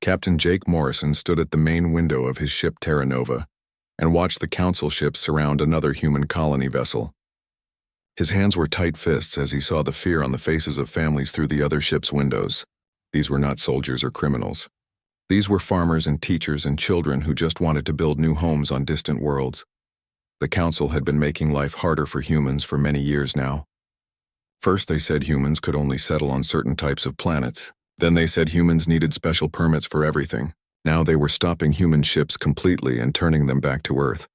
Captain Jake Morrison stood at the main window of his ship Terra Nova and watched the council ship surround another human colony vessel. His hands were tight fists as he saw the fear on the faces of families through the other ship's windows. These were not soldiers or criminals. These were farmers and teachers and children who just wanted to build new homes on distant worlds. The council had been making life harder for humans for many years now. First they said humans could only settle on certain types of planets. Then they said humans needed special permits for everything. Now they were stopping human ships completely and turning them back to Earth.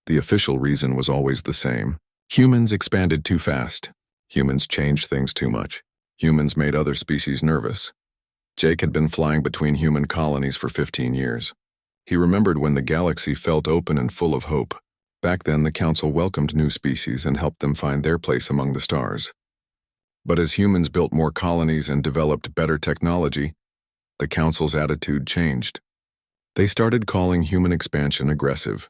The official reason was always the same. Humans expanded too fast. Humans changed things too much. Humans made other species nervous. Jake had been flying between human colonies for 15 years. He remembered when the galaxy felt open and full of hope. Back then, the council welcomed new species and helped them find their place among the stars. But as humans built more colonies and developed better technology, the council's attitude changed. They started calling human expansion aggressive.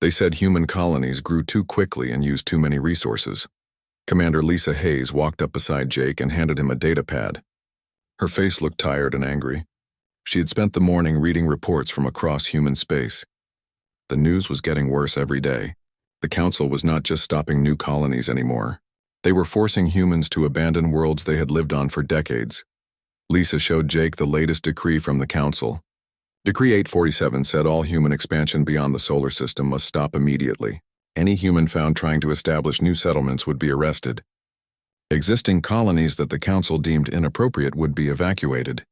They said human colonies grew too quickly and used too many resources. Commander Lisa Hayes walked up beside Jake and handed him a data pad. Her face looked tired and angry. She had spent the morning reading reports from across human space. The news was getting worse every day. The council was not just stopping new colonies anymore. They were forcing humans to abandon worlds they had lived on for decades. Lisa showed Jake the latest decree from the council. Decree 847 said all human expansion beyond the solar system must stop immediately. Any human found trying to establish new settlements would be arrested. Existing colonies that the council deemed inappropriate would be evacuated.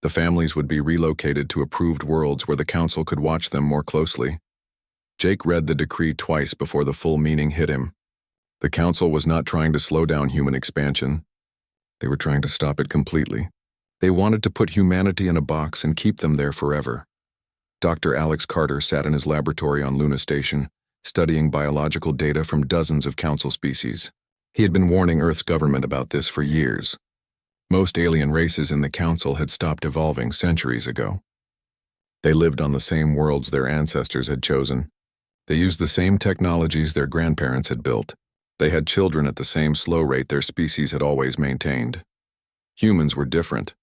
The families would be relocated to approved worlds where the council could watch them more closely. Jake read the decree twice before the full meaning hit him. The council was not trying to slow down human expansion. They were trying to stop it completely. They wanted to put humanity in a box and keep them there forever. Dr. Alex Carter sat in his laboratory on Luna Station, studying biological data from dozens of council species. He had been warning Earth's government about this for years. Most alien races in the council had stopped evolving centuries ago. They lived on the same worlds their ancestors had chosen. They used the same technologies their grandparents had built. They had children at the same slow rate their species had always maintained. Humans were different.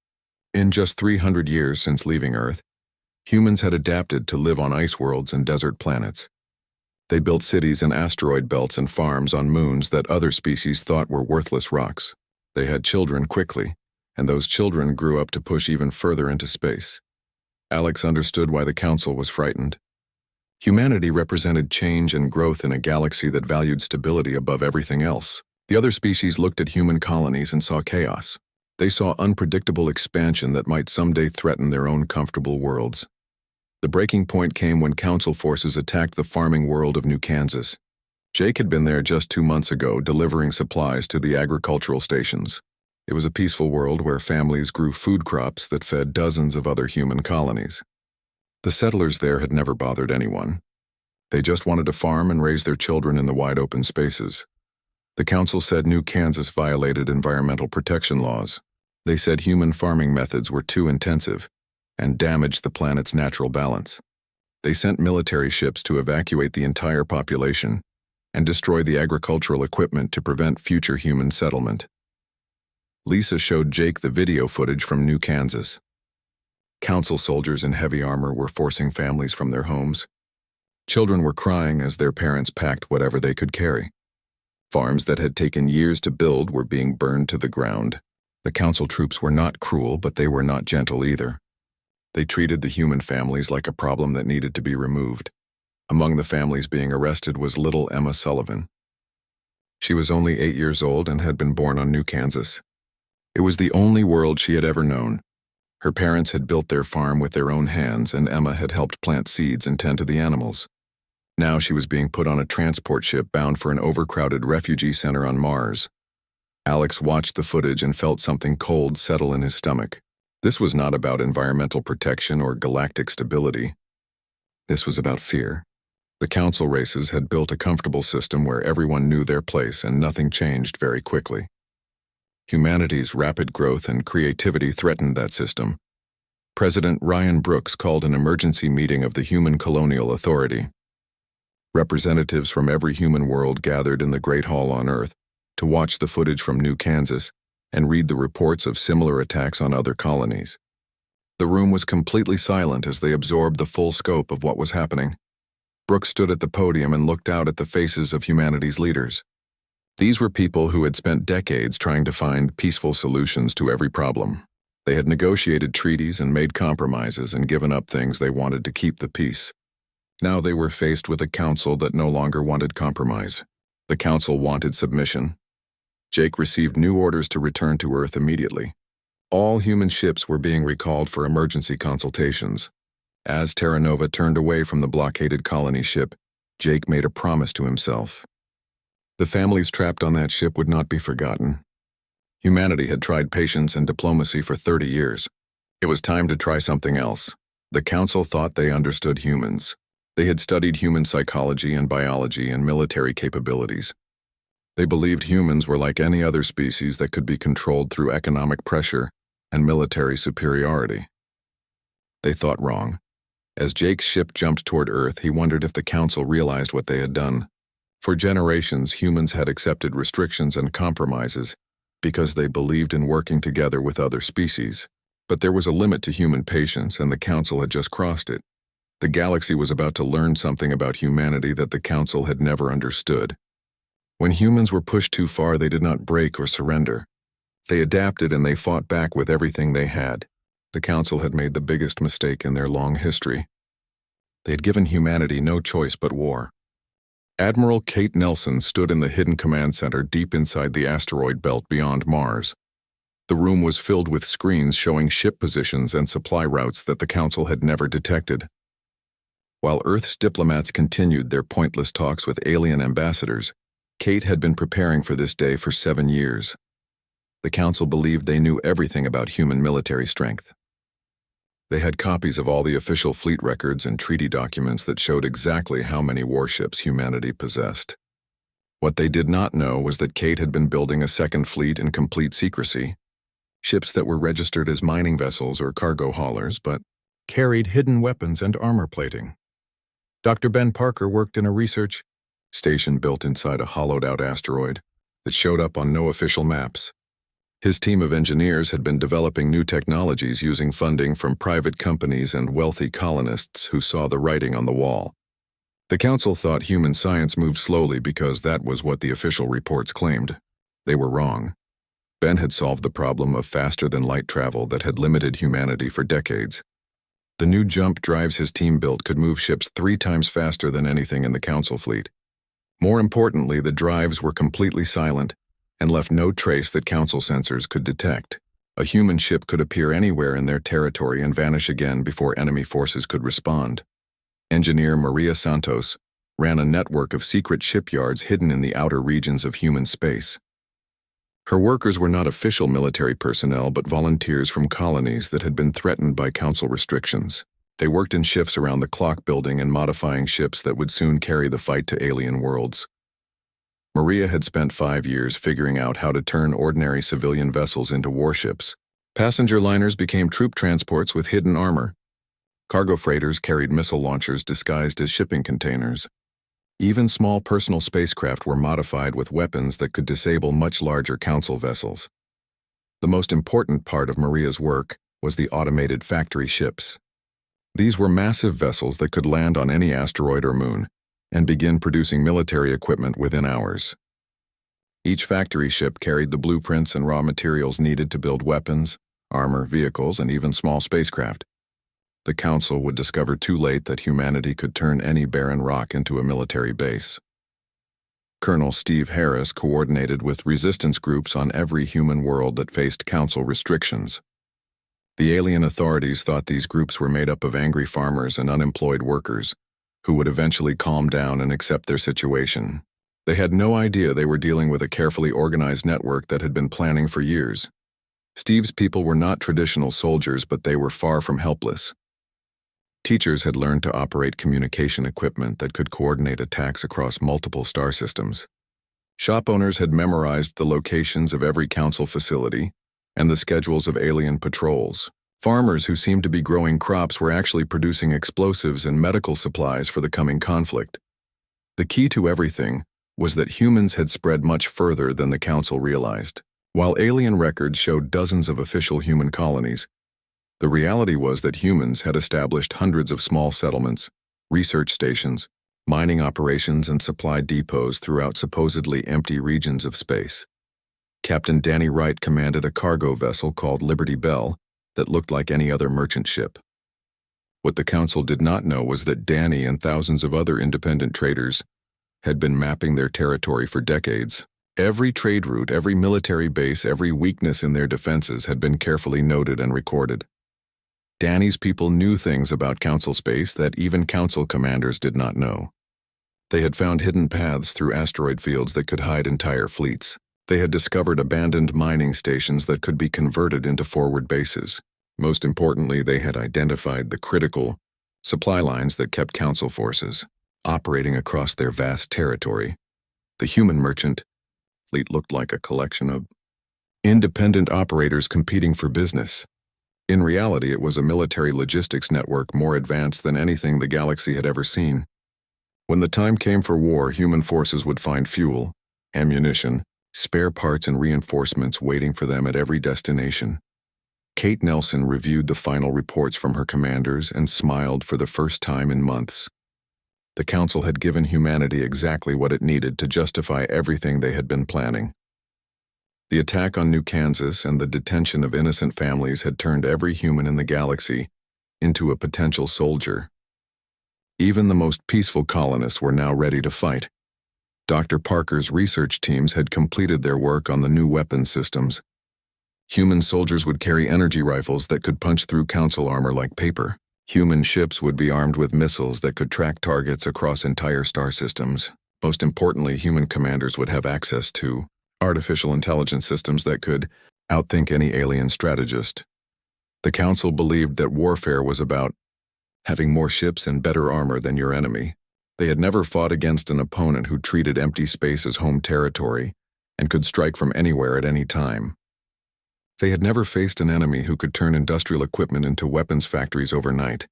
In just 300 years since leaving Earth, humans had adapted to live on ice worlds and desert planets. They built cities and asteroid belts and farms on moons that other species thought were worthless rocks. They had children quickly, and those children grew up to push even further into space. Alex understood why the council was frightened. Humanity represented change and growth in a galaxy that valued stability above everything else. The other species looked at human colonies and saw chaos. They saw unpredictable expansion that might someday threaten their own comfortable worlds. The breaking point came when council forces attacked the farming world of New Kansas. Jake had been there just 2 months ago, delivering supplies to the agricultural stations. It was a peaceful world where families grew food crops that fed dozens of other human colonies. The settlers there had never bothered anyone. They just wanted to farm and raise their children in the wide open spaces. The council said New Kansas violated environmental protection laws. They said human farming methods were too intensive and damaged the planet's natural balance. They sent military ships to evacuate the entire population and destroy the agricultural equipment to prevent future human settlement. Lisa showed Jake the video footage from New Kansas. Council soldiers in heavy armor were forcing families from their homes. Children were crying as their parents packed whatever they could carry. Farms that had taken years to build were being burned to the ground. The council troops were not cruel, but they were not gentle either. They treated the human families like a problem that needed to be removed. Among the families being arrested was little Emma Sullivan. She was only 8 years old and had been born on New Kansas. It was the only world she had ever known. Her parents had built their farm with their own hands, and Emma had helped plant seeds and tend to the animals. Now she was being put on a transport ship bound for an overcrowded refugee center on Mars. Alex watched the footage and felt something cold settle in his stomach. This was not about environmental protection or galactic stability. This was about fear. The council races had built a comfortable system where everyone knew their place and nothing changed very quickly. Humanity's rapid growth and creativity threatened that system. President Ryan Brooks called an emergency meeting of the Human Colonial Authority. Representatives from every human world gathered in the Great Hall on Earth to watch the footage from New Kansas and read the reports of similar attacks on other colonies. The room was completely silent as they absorbed the full scope of what was happening. Brooks stood at the podium and looked out at the faces of humanity's leaders. These were people who had spent decades trying to find peaceful solutions to every problem. They had negotiated treaties and made compromises and given up things they wanted to keep the peace. Now they were faced with a council that no longer wanted compromise. The council wanted submission. Jake received new orders to return to Earth immediately. All human ships were being recalled for emergency consultations. As Terra Nova turned away from the blockaded colony ship, Jake made a promise to himself. The families trapped on that ship would not be forgotten. Humanity had tried patience and diplomacy for 30 years. It was time to try something else. The council thought they understood humans. They had studied human psychology and biology and military capabilities. They believed humans were like any other species that could be controlled through economic pressure and military superiority. They thought wrong. As Jake's ship jumped toward Earth, he wondered if the council realized what they had done. For generations, humans had accepted restrictions and compromises because they believed in working together with other species. But there was a limit to human patience, and the council had just crossed it. The galaxy was about to learn something about humanity that the council had never understood. When humans were pushed too far, they did not break or surrender. They adapted and they fought back with everything they had. The council had made the biggest mistake in their long history. They had given humanity no choice but war. Admiral Kate Nelson stood in the hidden command center deep inside the asteroid belt beyond Mars. The room was filled with screens showing ship positions and supply routes that the council had never detected. While Earth's diplomats continued their pointless talks with alien ambassadors, Kate had been preparing for this day for 7 years. The council believed they knew everything about human military strength. They had copies of all the official fleet records and treaty documents that showed exactly how many warships humanity possessed. What they did not know was that Kate had been building a second fleet in complete secrecy, ships that were registered as mining vessels or cargo haulers, but carried hidden weapons and armor plating. Dr. Ben Parker worked in a research station built inside a hollowed-out asteroid that showed up on no official maps. His team of engineers had been developing new technologies using funding from private companies and wealthy colonists who saw the writing on the wall. The council thought human science moved slowly because that was what the official reports claimed. They were wrong. Ben had solved the problem of faster-than-light travel that had limited humanity for decades. The new jump drives his team built could move ships 3 times faster than anything in the council fleet. More importantly, the drives were completely silent and left no trace that council sensors could detect. A human ship could appear anywhere in their territory and vanish again before enemy forces could respond. Engineer Maria Santos ran a network of secret shipyards hidden in the outer regions of human space. Her workers were not official military personnel but volunteers from colonies that had been threatened by council restrictions. They worked in shifts around the clock, building and modifying ships that would soon carry the fight to alien worlds. Maria had spent 5 years figuring out how to turn ordinary civilian vessels into warships. Passenger liners became troop transports with hidden armor. Cargo freighters carried missile launchers disguised as shipping containers. Even small personal spacecraft were modified with weapons that could disable much larger council vessels. The most important part of Maria's work was the automated factory ships. These were massive vessels that could land on any asteroid or moon and begin producing military equipment within hours. Each factory ship carried the blueprints and raw materials needed to build weapons, armor, vehicles, and even small spacecraft. The council would discover too late that humanity could turn any barren rock into a military base. Colonel Steve Harris coordinated with resistance groups on every human world that faced council restrictions. The alien authorities thought these groups were made up of angry farmers and unemployed workers, who would eventually calm down and accept their situation. They had no idea they were dealing with a carefully organized network that had been planning for years. Steve's people were not traditional soldiers, but they were far from helpless. Teachers had learned to operate communication equipment that could coordinate attacks across multiple star systems. Shop owners had memorized the locations of every council facility and the schedules of alien patrols. Farmers who seemed to be growing crops were actually producing explosives and medical supplies for the coming conflict. The key to everything was that humans had spread much further than the council realized. While alien records showed dozens of official human colonies, The reality was that humans had established hundreds of small settlements, research stations, mining operations, and supply depots throughout supposedly empty regions of space. Captain Danny Wright commanded a cargo vessel called Liberty Bell that looked like any other merchant ship. What the Council did not know was that Danny and thousands of other independent traders had been mapping their territory for decades. Every trade route, every military base, every weakness in their defenses had been carefully noted and recorded. Danny's people knew things about Council space that even Council commanders did not know. They had found hidden paths through asteroid fields that could hide entire fleets. They had discovered abandoned mining stations that could be converted into forward bases. Most importantly, they had identified the critical supply lines that kept Council forces operating across their vast territory. The human merchant fleet looked like a collection of independent operators competing for business. In reality, it was a military logistics network more advanced than anything the galaxy had ever seen. When the time came for war, human forces would find fuel, ammunition, spare parts, and reinforcements waiting for them at every destination. Kate Nelson reviewed the final reports from her commanders and smiled for the first time in months. The Council had given humanity exactly what it needed to justify everything they had been planning. The attack on New Kansas and the detention of innocent families had turned every human in the galaxy into a potential soldier. Even the most peaceful colonists were now ready to fight. Dr. Parker's research teams had completed their work on the new weapons systems. Human soldiers would carry energy rifles that could punch through Council armor like paper. Human ships would be armed with missiles that could track targets across entire star systems. Most importantly, human commanders would have access to artificial intelligence systems that could outthink any alien strategist. The Council believed that warfare was about having more ships and better armor than your enemy. They had never fought against an opponent who treated empty space as home territory and could strike from anywhere at any time. They had never faced an enemy who could turn industrial equipment into weapons factories overnight.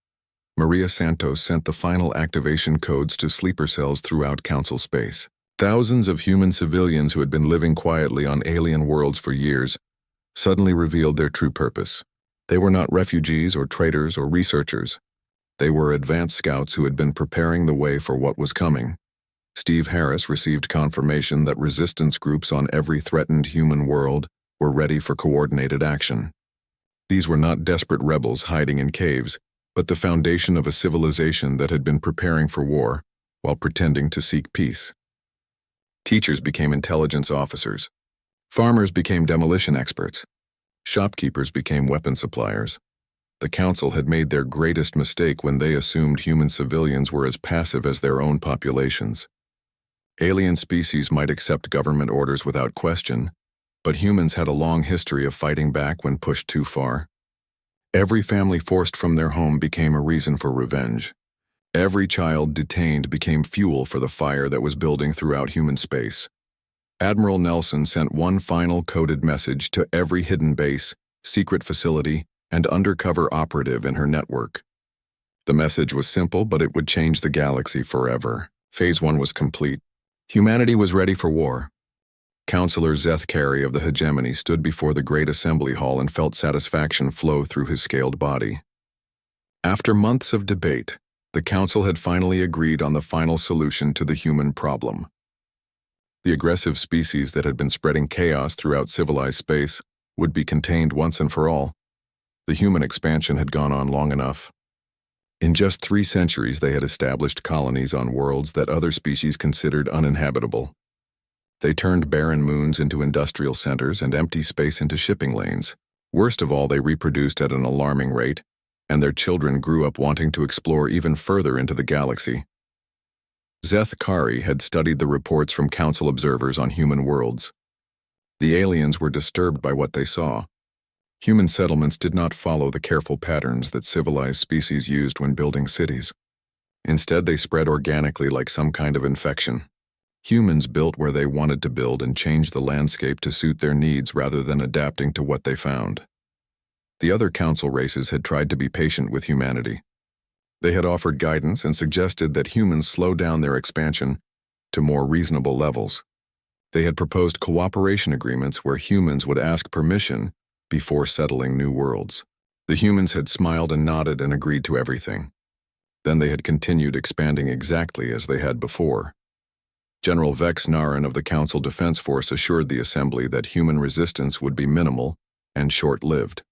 Maria Santos sent the final activation codes to sleeper cells throughout Council space. Thousands of human civilians who had been living quietly on alien worlds for years suddenly revealed their true purpose. They were not refugees or traitors or researchers. They were advanced scouts who had been preparing the way for what was coming. Steve Harris received confirmation that resistance groups on every threatened human world were ready for coordinated action. These were not desperate rebels hiding in caves, but the foundation of a civilization that had been preparing for war while pretending to seek peace. Teachers became intelligence officers. Farmers became demolition experts. Shopkeepers became weapon suppliers. The Council had made their greatest mistake when they assumed human civilians were as passive as their own populations. Alien species might accept government orders without question, but humans had a long history of fighting back when pushed too far. Every family forced from their home became a reason for revenge. Every child detained became fuel for the fire that was building throughout human space. Admiral Nelson sent one final coded message to every hidden base, secret facility, and undercover operative in her network. The message was simple, but it would change the galaxy forever. Phase 1 was complete. Humanity was ready for war. Counselor Zeth Carey of the Hegemony stood before the Great Assembly Hall and felt satisfaction flow through his scaled body. After months of debate, the Council had finally agreed on the final solution to the human problem. The aggressive species that had been spreading chaos throughout civilized space would be contained once and for all. The human expansion had gone on long enough. In just 3 centuries, they had established colonies on worlds that other species considered uninhabitable. They turned barren moons into industrial centers and empty space into shipping lanes. Worst of all, they reproduced at an alarming rate, and their children grew up wanting to explore even further into the galaxy. Zeth Carey had studied the reports from Council observers on human worlds. The aliens were disturbed by what they saw. Human settlements did not follow the careful patterns that civilized species used when building cities. Instead, they spread organically like some kind of infection. Humans built where they wanted to build and changed the landscape to suit their needs rather than adapting to what they found. The other Council races had tried to be patient with humanity. They had offered guidance and suggested that humans slow down their expansion to more reasonable levels. They had proposed cooperation agreements where humans would ask permission before settling new worlds. The humans had smiled and nodded and agreed to everything. Then they had continued expanding exactly as they had before. General Vex Naran of the Council Defense Force assured the Assembly that human resistance would be minimal and short-lived.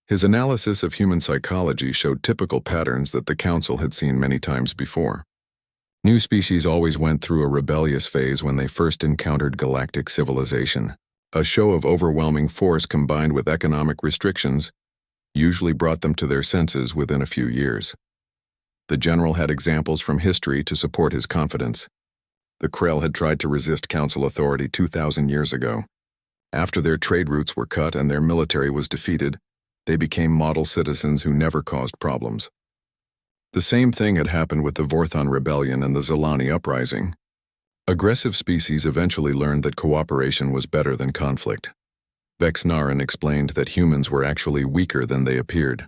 His analysis of human psychology showed typical patterns that the Council had seen many times before. New species always went through a rebellious phase when they first encountered galactic civilization. A show of overwhelming force combined with economic restrictions usually brought them to their senses within a few years. The general had examples from history to support his confidence. The Krell had tried to resist Council authority 2,000 years ago. After their trade routes were cut and their military was defeated, they became model citizens who never caused problems. The same thing had happened with the Vorthon Rebellion and the Zilani Uprising. Aggressive species eventually learned that cooperation was better than conflict. Vex Naran explained that humans were actually weaker than they appeared.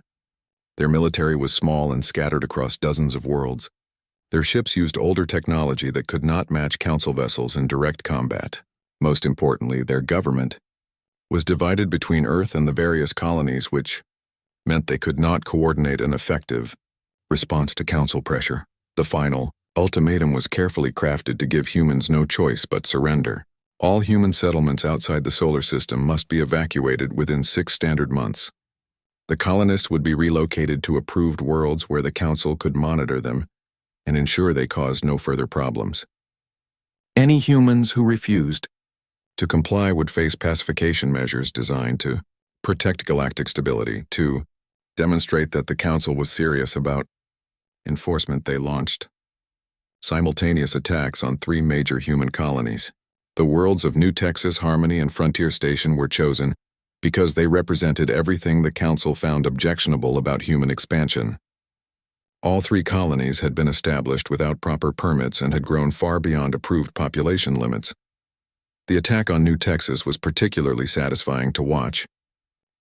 Their military was small and scattered across dozens of worlds. Their ships used older technology that could not match Council vessels in direct combat. Most importantly, their government was divided between Earth and the various colonies, which meant they could not coordinate an effective response to Council pressure. The final ultimatum was carefully crafted to give humans no choice but surrender. All human settlements outside the solar system must be evacuated within 6 standard months. The colonists would be relocated to approved worlds where the Council could monitor them and ensure they caused no further problems. Any humans who refused to comply would face pacification measures designed to protect galactic stability. To demonstrate that the Council was serious about enforcement, they launched simultaneous attacks on 3 major human colonies. The worlds of New Texas, Harmony, and Frontier Station were chosen because they represented everything the Council found objectionable about human expansion. All 3 colonies had been established without proper permits and had grown far beyond approved population limits. The attack on New Texas was particularly satisfying to watch.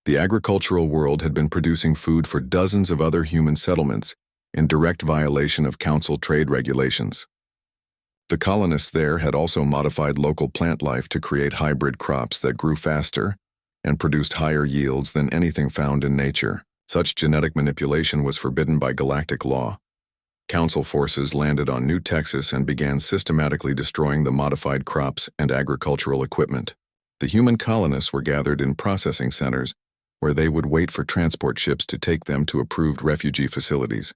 The agricultural world had been producing food for dozens of other human settlements in direct violation of Council trade regulations. The colonists there had also modified local plant life to create hybrid crops that grew faster and produced higher yields than anything found in nature. Such genetic manipulation was forbidden by galactic law. Council forces landed on New Texas and began systematically destroying the modified crops and agricultural equipment. The human colonists were gathered in processing centers where they would wait for transport ships to take them to approved refugee facilities.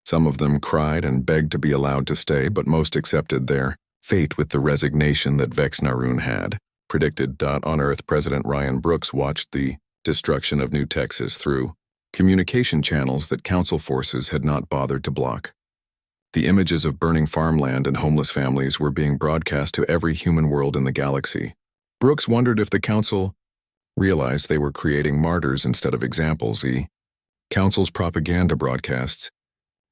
Some of them cried and begged to be allowed to stay, but most accepted their fate with the resignation that Vex Naran had predicted. On Earth, President Ryan Brooks watched the destruction of New Texas through communication channels that Council forces had not bothered to block. The images of burning farmland and homeless families were being broadcast to every human world in the galaxy. Brooks wondered if the Council realized they were creating martyrs instead of examples. The Council's propaganda broadcasts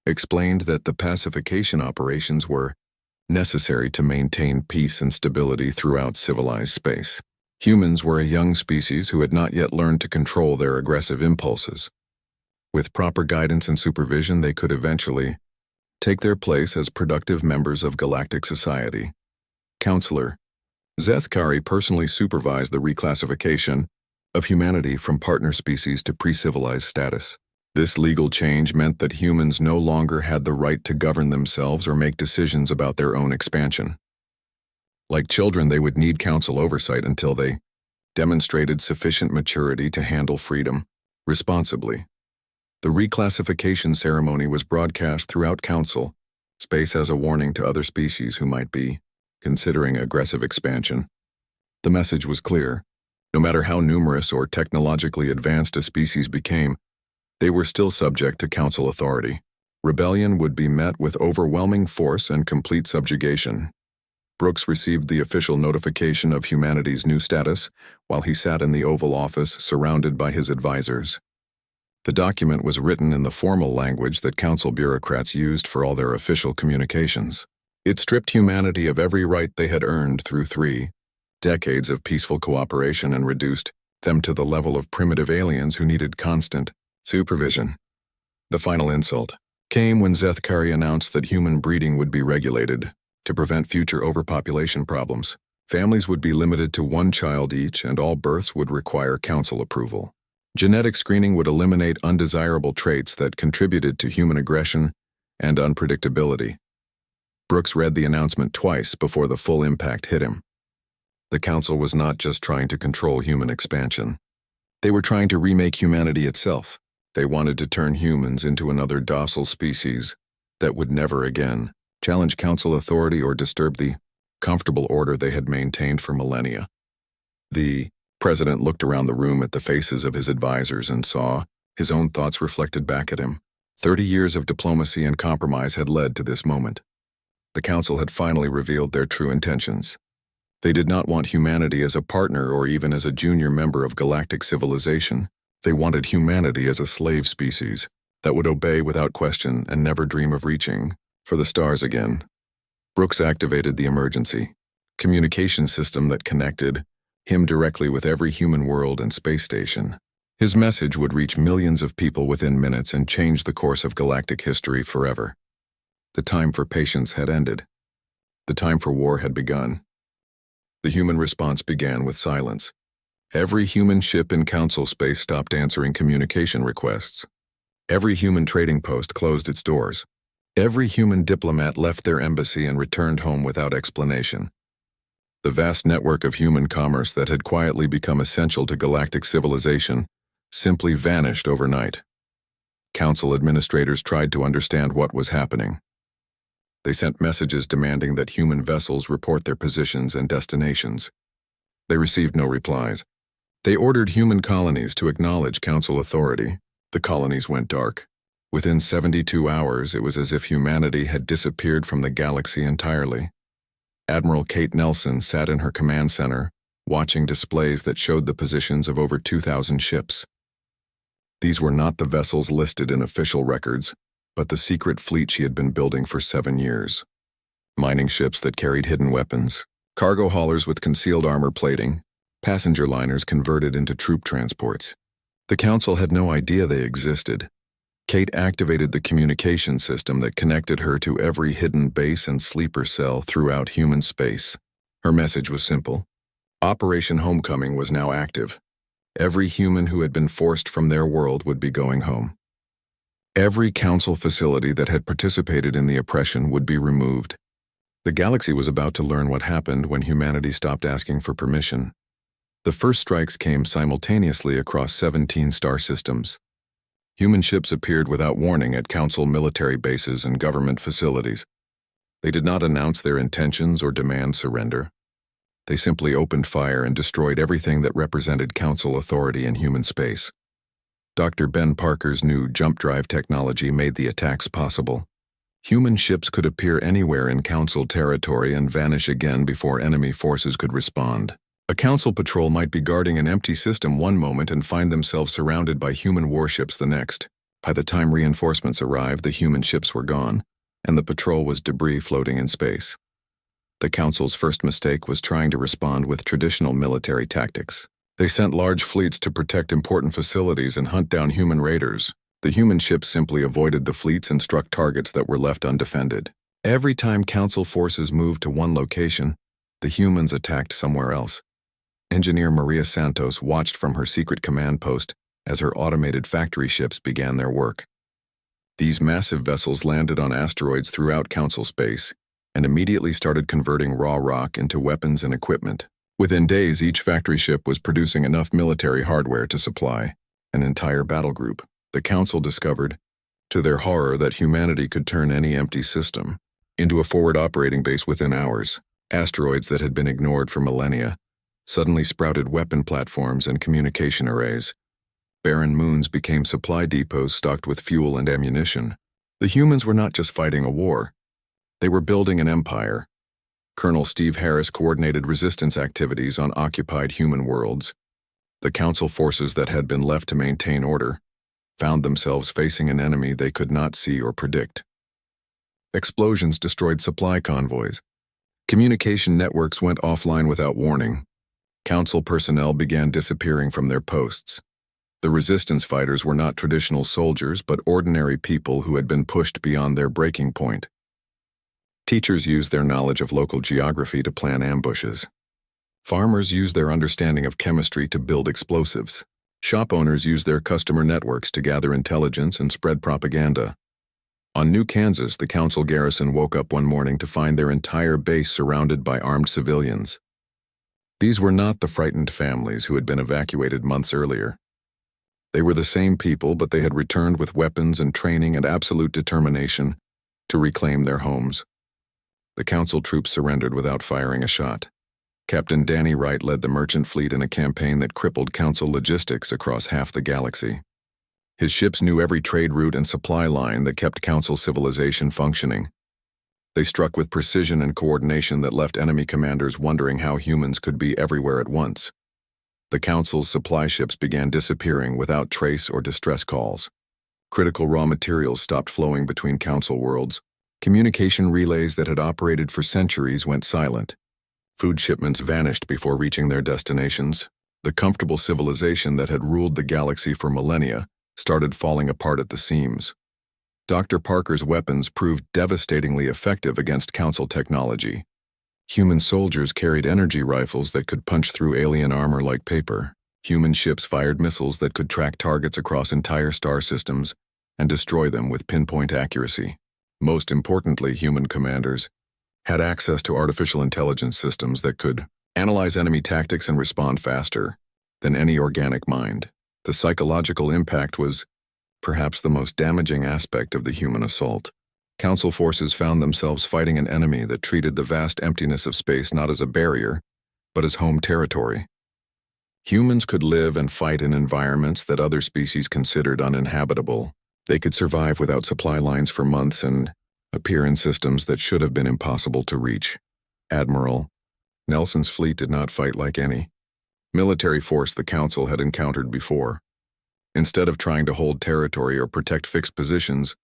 explained that the pacification operations were necessary to maintain peace and stability throughout civilized space. Humans were a young species who had not yet learned to control their aggressive impulses. With proper guidance and supervision, they could eventually take their place as productive members of galactic society. Counselor Zeth Kari personally supervised the reclassification of humanity from partner species to pre-civilized status. This legal change meant that humans no longer had the right to govern themselves or make decisions about their own expansion. Like children, they would need Council oversight until they demonstrated sufficient maturity to handle freedom responsibly. The reclassification ceremony was broadcast throughout Council space as a warning to other species who might be considering aggressive expansion. The message was clear. No matter how numerous or technologically advanced a species became, they were still subject to Council authority. Rebellion would be met with overwhelming force and complete subjugation. Brooks received the official notification of humanity's new status while he sat in the Oval Office surrounded by his advisors. The document was written in the formal language that Council bureaucrats used for all their official communications. It stripped humanity of every right they had earned through 3 decades of peaceful cooperation and reduced them to the level of primitive aliens who needed constant supervision. The final insult came when Zeth Kari announced that human breeding would be regulated to prevent future overpopulation problems. Families would be limited to 1 child each, and all births would require Council approval. Genetic screening would eliminate undesirable traits that contributed to human aggression and unpredictability. Brooks read the announcement twice before the full impact hit him. The Council was not just trying to control human expansion. They were trying to remake humanity itself. They wanted to turn humans into another docile species that would never again challenge Council authority or disturb the comfortable order they had maintained for millennia. The President looked around the room at the faces of his advisors and saw his own thoughts reflected back at him. 30 years of diplomacy and compromise had led to this moment. The Council had finally revealed their true intentions. They did not want humanity as a partner or even as a junior member of galactic civilization. They wanted humanity as a slave species that would obey without question and never dream of reaching for the stars again. Brooks activated the emergency communication system that connected him directly with every human world and space station. His message would reach millions of people within minutes and change the course of galactic history forever. The time for patience had ended. The time for war had begun. The human response began with silence. Every human ship in Council space stopped answering communication requests. Every human trading post closed its doors. Every human diplomat left their embassy and returned home without explanation. The vast network of human commerce that had quietly become essential to galactic civilization simply vanished overnight. Council administrators tried to understand what was happening. They sent messages demanding that human vessels report their positions and destinations. They received no replies. They ordered human colonies to acknowledge Council authority. The colonies went dark. Within 72 hours, it was as if humanity had disappeared from the galaxy entirely. Admiral Kate Nelson sat in her command center, watching displays that showed the positions of over 2,000 ships. These were not the vessels listed in official records, but the secret fleet she had been building for 7 years. Mining ships that carried hidden weapons, cargo haulers with concealed armor plating, passenger liners converted into troop transports. The Council had no idea they existed. Kate activated the communication system that connected her to every hidden base and sleeper cell throughout human space. Her message was simple. Operation Homecoming was now active. Every human who had been forced from their world would be going home. Every Council facility that had participated in the oppression would be removed. The galaxy was about to learn what happened when humanity stopped asking for permission. The first strikes came simultaneously across 17 star systems. Human ships appeared without warning at Council military bases and government facilities. They did not announce their intentions or demand surrender. They simply opened fire and destroyed everything that represented Council authority in human space. Dr. Ben Parker's new jump drive technology made the attacks possible. Human ships could appear anywhere in Council territory and vanish again before enemy forces could respond. A Council patrol might be guarding an empty system one moment and find themselves surrounded by human warships the next. By the time reinforcements arrived, the human ships were gone, and the patrol was debris floating in space. The Council's first mistake was trying to respond with traditional military tactics. They sent large fleets to protect important facilities and hunt down human raiders. The human ships simply avoided the fleets and struck targets that were left undefended. Every time Council forces moved to one location, the humans attacked somewhere else. Engineer Maria Santos watched from her secret command post as her automated factory ships began their work. These massive vessels landed on asteroids throughout Council space and immediately started converting raw rock into weapons and equipment. Within days, each factory ship was producing enough military hardware to supply an entire battle group. The Council discovered, to their horror, that humanity could turn any empty system into a forward operating base within hours. Asteroids that had been ignored for millennia suddenly sprouted weapon platforms and communication arrays. Barren moons became supply depots stocked with fuel and ammunition. The humans were not just fighting a war. They were building an empire. Colonel Steve Harris coordinated resistance activities on occupied human worlds. The Council forces that had been left to maintain order found themselves facing an enemy they could not see or predict. Explosions destroyed supply convoys. Communication networks went offline without warning. Council personnel began disappearing from their posts. The resistance fighters were not traditional soldiers, but ordinary people who had been pushed beyond their breaking point. Teachers used their knowledge of local geography to plan ambushes. Farmers used their understanding of chemistry to build explosives. Shop owners used their customer networks to gather intelligence and spread propaganda. On New Kansas, the council garrison woke up one morning to find their entire base surrounded by armed civilians. These were not the frightened families who had been evacuated months earlier. They were the same people, but they had returned with weapons and training and absolute determination to reclaim their homes. The council troops surrendered without firing a shot. Captain Danny Wright led the merchant fleet in a campaign that crippled council logistics across half the galaxy. His ships knew every trade route and supply line that kept council civilization functioning. They struck with precision and coordination that left enemy commanders wondering how humans could be everywhere at once. The council's supply ships began disappearing without trace or distress calls. Critical raw materials stopped flowing between council worlds. Communication relays that had operated for centuries went silent. Food shipments vanished before reaching their destinations. The comfortable civilization that had ruled the galaxy for millennia started falling apart at the seams. Dr. Parker's weapons proved devastatingly effective against council technology. Human soldiers carried energy rifles that could punch through alien armor like paper. Human ships fired missiles that could track targets across entire star systems and destroy them with pinpoint accuracy. Most importantly, human commanders had access to artificial intelligence systems that could analyze enemy tactics and respond faster than any organic mind. The psychological impact was perhaps the most damaging aspect of the human assault. Council forces found themselves fighting an enemy that treated the vast emptiness of space not as a barrier, but as home territory. Humans could live and fight in environments that other species considered uninhabitable. They could survive without supply lines for months and appear in systems that should have been impossible to reach. Admiral Nelson's fleet did not fight like any military force the Council had encountered before. Instead of trying to hold territory or protect fixed positions,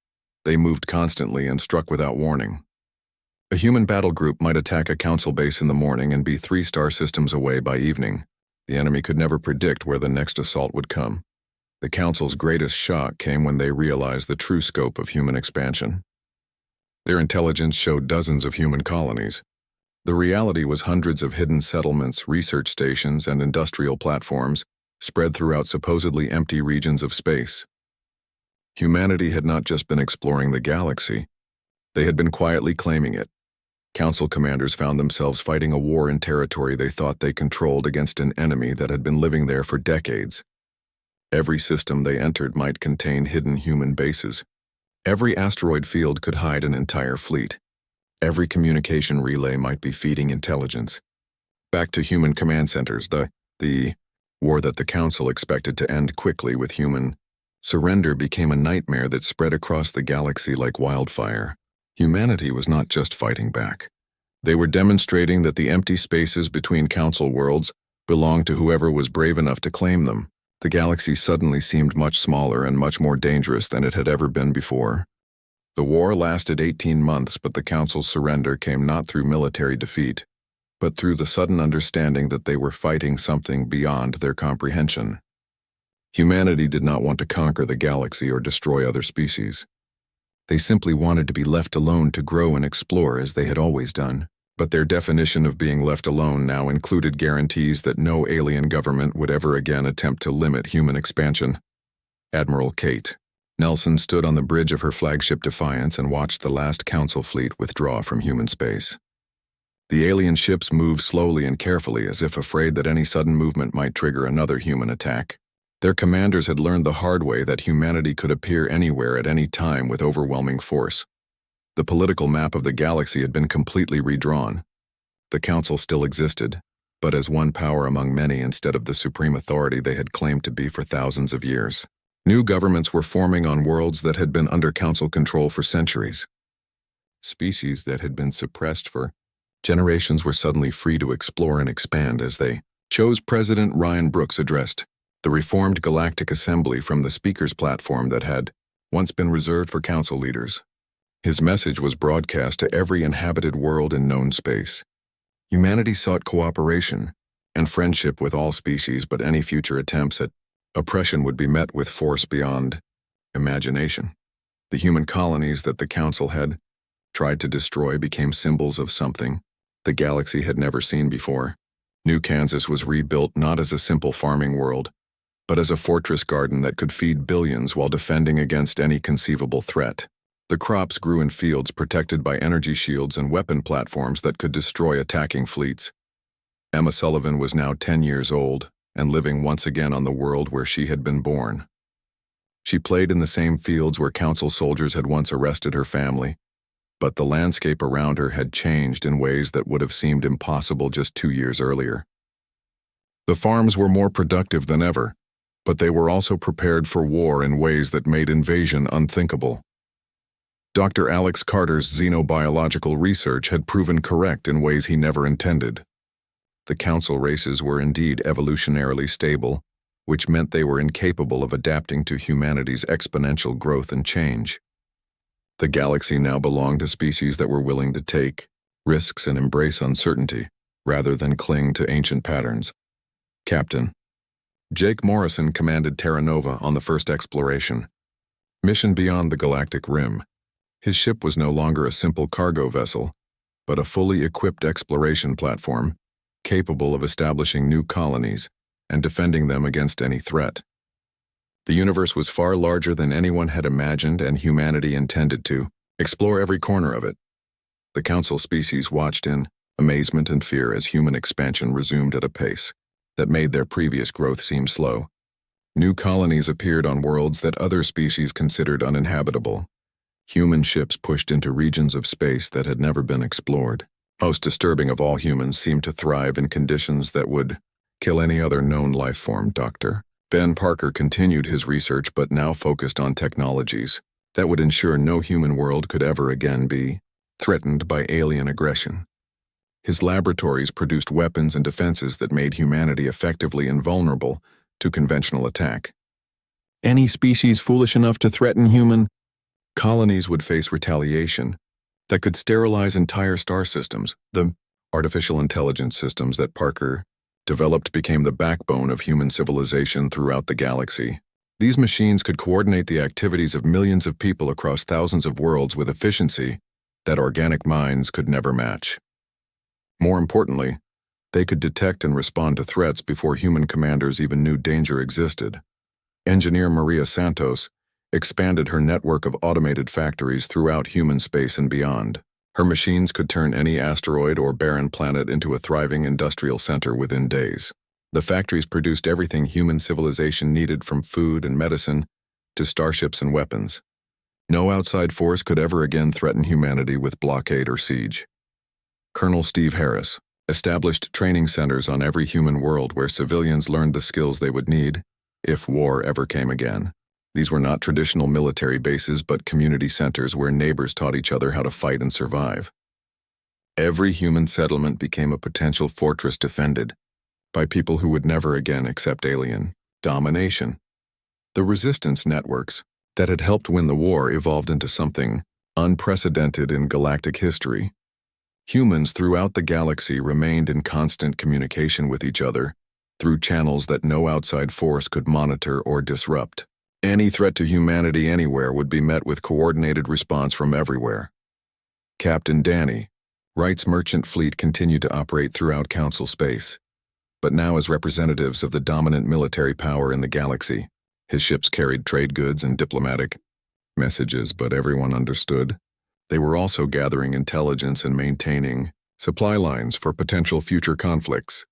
they moved constantly and struck without warning. A human battle group might attack a Council base in the morning and be 3 star systems away by evening. The enemy could never predict where the next assault would come. The Council's greatest shock came when they realized the true scope of human expansion. Their intelligence showed dozens of human colonies. The reality was hundreds of hidden settlements, research stations, and industrial platforms spread throughout supposedly empty regions of space. Humanity had not just been exploring the galaxy, they had been quietly claiming it. Council commanders found themselves fighting a war in territory they thought they controlled against an enemy that had been living there for decades. Every system they entered might contain hidden human bases. Every asteroid field could hide an entire fleet. Every communication relay might be feeding intelligence. Back to human command centers, the war that the Council expected to end quickly with human surrender became a nightmare that spread across the galaxy like wildfire. Humanity was not just fighting back. They were demonstrating that the empty spaces between Council worlds belonged to whoever was brave enough to claim them. The galaxy suddenly seemed much smaller and much more dangerous than it had ever been before. The war lasted 18 months, but the Council's surrender came not through military defeat, but through the sudden understanding that they were fighting something beyond their comprehension. Humanity did not want to conquer the galaxy or destroy other species. They simply wanted to be left alone to grow and explore as they had always done. But their definition of being left alone now included guarantees that no alien government would ever again attempt to limit human expansion. Admiral Kate Nelson stood on the bridge of her flagship Defiance and watched the last Council fleet withdraw from human space. The alien ships moved slowly and carefully, as if afraid that any sudden movement might trigger another human attack. Their commanders had learned the hard way that humanity could appear anywhere at any time with overwhelming force. The political map of the galaxy had been completely redrawn. The Council still existed, but as one power among many instead of the supreme authority they had claimed to be for thousands of years. New governments were forming on worlds that had been under Council control for centuries. Species that had been suppressed for generations were suddenly free to explore and expand as they chose. President Ryan Brooks addressed the reformed Galactic Assembly from the speaker's platform that had once been reserved for Council leaders. His message was broadcast to every inhabited world in known space. Humanity sought cooperation and friendship with all species, but any future attempts at oppression would be met with force beyond imagination. The human colonies that the Council had tried to destroy became symbols of something the galaxy had never seen before. New Kansas was rebuilt not as a simple farming world, but as a fortress garden that could feed billions while defending against any conceivable threat. The crops grew in fields protected by energy shields and weapon platforms that could destroy attacking fleets. Emma Sullivan was now 10 years old and living once again on the world where she had been born. She played in the same fields where council soldiers had once arrested her family, but the landscape around her had changed in ways that would have seemed impossible just 2 years earlier. The farms were more productive than ever, but they were also prepared for war in ways that made invasion unthinkable. Dr. Alex Carter's xenobiological research had proven correct in ways he never intended. The council races were indeed evolutionarily stable, which meant they were incapable of adapting to humanity's exponential growth and change. The galaxy now belonged to species that were willing to take risks and embrace uncertainty, rather than cling to ancient patterns. Captain Jake Morrison commanded Terra Nova on the first exploration. Mission beyond the galactic rim. His ship was no longer a simple cargo vessel, but a fully equipped exploration platform, capable of establishing new colonies and defending them against any threat. The universe was far larger than anyone had imagined and humanity intended to explore every corner of it. The council species watched in amazement and fear as human expansion resumed at a pace that made their previous growth seem slow. New colonies appeared on worlds that other species considered uninhabitable. Human ships pushed into regions of space that had never been explored. Most disturbing of all, humans seemed to thrive in conditions that would kill any other known life form. Dr. Ben Parker continued his research, but now focused on technologies that would ensure no human world could ever again be threatened by alien aggression. His laboratories produced weapons and defenses that made humanity effectively invulnerable to conventional attack. Any species foolish enough to threaten human colonies would face retaliation that could sterilize entire star systems. The artificial intelligence systems that Parker developed became the backbone of human civilization throughout the galaxy. These machines could coordinate the activities of millions of people across thousands of worlds with efficiency that organic minds could never match. More importantly, they could detect and respond to threats before human commanders even knew danger existed. Engineer Maria Santos expanded her network of automated factories throughout human space and beyond. Her machines could turn any asteroid or barren planet into a thriving industrial center within days. The factories produced everything human civilization needed, from food and medicine to starships and weapons. No outside force could ever again threaten humanity with blockade or siege. Colonel Steve Harris established training centers on every human world where civilians learned the skills they would need if war ever came again. These were not traditional military bases, but community centers where neighbors taught each other how to fight and survive. Every human settlement became a potential fortress defended by people who would never again accept alien domination. The resistance networks that had helped win the war evolved into something unprecedented in galactic history. Humans throughout the galaxy remained in constant communication with each other through channels that no outside force could monitor or disrupt. Any threat to humanity anywhere would be met with coordinated response from everywhere. Captain Danny Wright's merchant fleet continued to operate throughout Council space, but now as representatives of the dominant military power in the galaxy. His ships carried trade goods and diplomatic messages, but everyone understood they were also gathering intelligence and maintaining supply lines for potential future conflicts.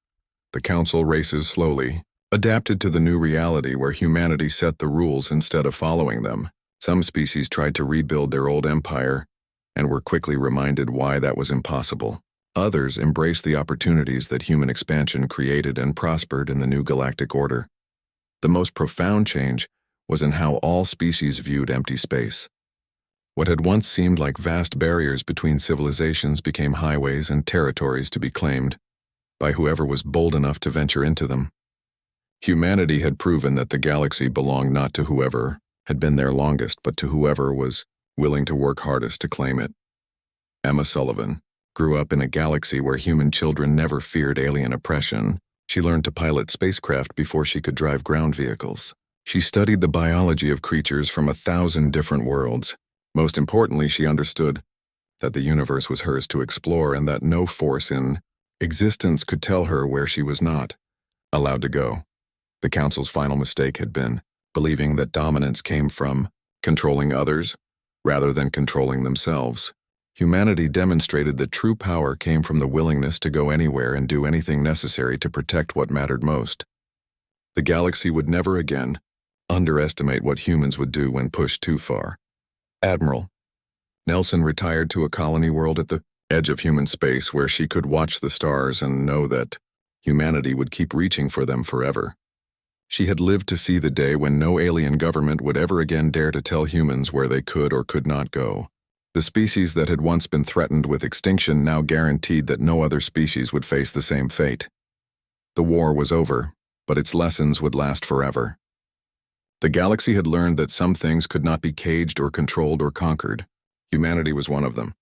The Council races slowly adapted to the new reality where humanity set the rules instead of following them. Some species tried to rebuild their old empire and were quickly reminded why that was impossible. Others embraced the opportunities that human expansion created and prospered in the new galactic order. The most profound change was in how all species viewed empty space. What had once seemed like vast barriers between civilizations became highways and territories to be claimed by whoever was bold enough to venture into them. Humanity had proven that the galaxy belonged not to whoever had been there longest, but to whoever was willing to work hardest to claim it. Emma Sullivan grew up in a galaxy where human children never feared alien oppression. She learned to pilot spacecraft before she could drive ground vehicles. She studied the biology of creatures from 1,000 different worlds. Most importantly, she understood that the universe was hers to explore and that no force in existence could tell her where she was not allowed to go. The Council's final mistake had been believing that dominance came from controlling others rather than controlling themselves. Humanity demonstrated that true power came from the willingness to go anywhere and do anything necessary to protect what mattered most. The galaxy would never again underestimate what humans would do when pushed too far. Admiral Nelson retired to a colony world at the edge of human space where she could watch the stars and know that humanity would keep reaching for them forever. She had lived to see the day when no alien government would ever again dare to tell humans where they could or could not go. The species that had once been threatened with extinction now guaranteed that no other species would face the same fate. The war was over, but its lessons would last forever. The galaxy had learned that some things could not be caged or controlled or conquered. Humanity was one of them.